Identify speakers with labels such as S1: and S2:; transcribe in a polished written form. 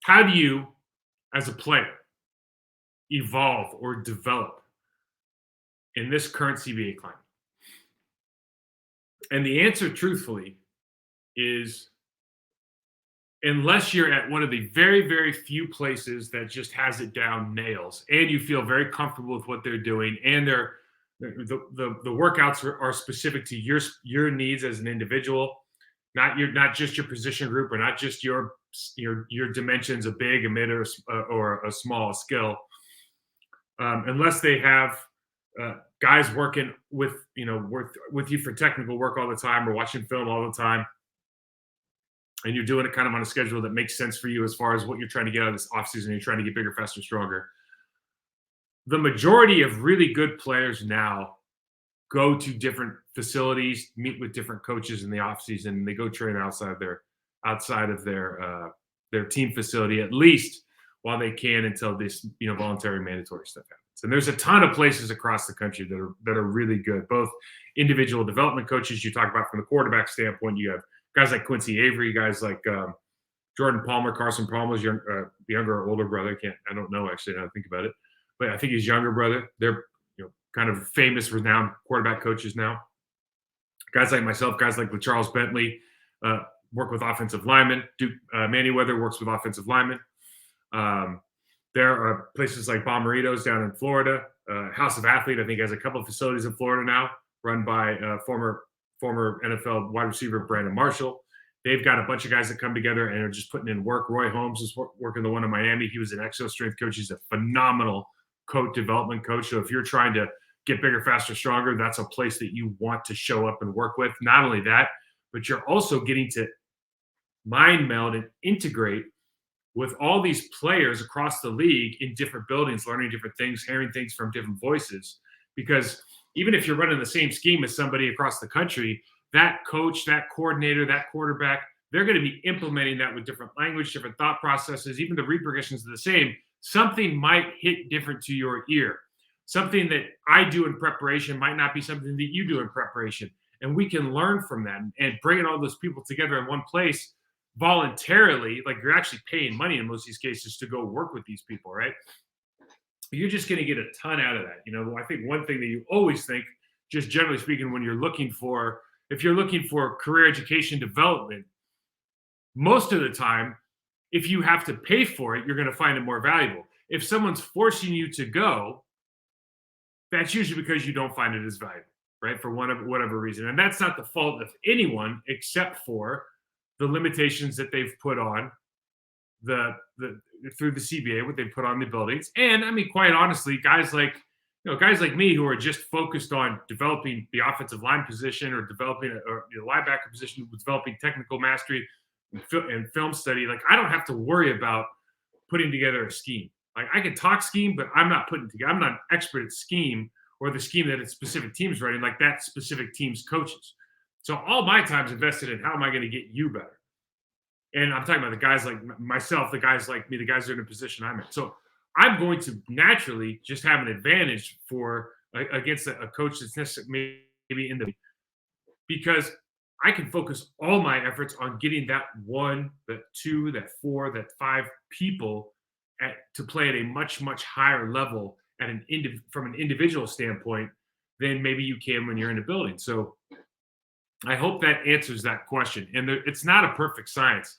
S1: How do you, as a player, evolve or develop in this current CBA climate? And the answer, truthfully, is unless you're at one of the very, very few places that just has it down nails and you feel very comfortable with what they're doing and the workouts are specific to your needs as an individual, not just your position group or not just your dimensions, a big, a mid, or a small skill. Unless they have guys working with you for technical work all the time or watching film all the time, and you're doing it kind of on a schedule that makes sense for you as far as what you're trying to get out of this offseason, you're trying to get bigger, faster, stronger. The majority of really good players now go to different facilities, meet with different coaches in the offseason, and they go train outside of their team facility, at least while they can, until this voluntary mandatory stuff happens. And there's a ton of places across the country that are really good, both individual development coaches you talk about from the quarterback standpoint. You have guys like Quincy Avery, guys like Jordan Palmer, Carson Palmer's younger or older brother. I don't know actually now to think about it, but I think his younger brother. They're kind of famous, renowned quarterback coaches now. Guys like myself, guys like Charles Bentley work with offensive linemen. Duke Manyweather works with offensive linemen. There are places like Bomberitos down in Florida. House of Athlete, I think, has a couple of facilities in Florida now, run by former NFL wide receiver Brandon Marshall. They've got a bunch of guys that come together and are just putting in work. Roy Holmes is working the one in Miami. He was an exo strength coach. He's a phenomenal development coach. So if you're trying to get bigger, faster, stronger, that's a place that you want to show up and work with. Not only that, but you're also getting to mind meld and integrate with all these players across the league in different buildings, learning different things, hearing things from different voices. Because even if you're running the same scheme as somebody across the country, that coach, that coordinator, that quarterback, they're going to be implementing that with different language, different thought processes, even the repercussions are the same. Something might hit different to your ear. Something that I do in preparation might not be something that you do in preparation. And we can learn from that and bringing all those people together in one place voluntarily, like you're actually paying money in most of these cases to go work with these people, right? You're just going to get a ton out of that. I think one thing that you always think, just generally speaking, when if you're looking for career education development, most of the time, if you have to pay for it, you're going to find it more valuable. If someone's forcing you to go, that's usually because you don't find it as valuable, right? For whatever reason. And that's not the fault of anyone except for the limitations that they've put on through the CBA, what they put on the buildings. And I mean, quite honestly, guys like me who are just focused on developing the offensive line position or developing the linebacker position, developing technical mastery and film study. Like, I don't have to worry about putting together a scheme. Like, I can talk scheme, but I'm not putting together. I'm not an expert at scheme or the scheme that a specific team's running, like that specific team's coaches. So all my time's invested in how am I going to get you better. And I'm talking about the guys like myself, the guys like me, the guys that are in a position I'm in. So I'm going to naturally just have an advantage against a coach that's necessarily maybe in the, because I can focus all my efforts on getting that one, that two, that four, that five people to play at a much, much higher level from an individual standpoint than maybe you can when you're in a building. So I hope that answers that question. And it's not a perfect science.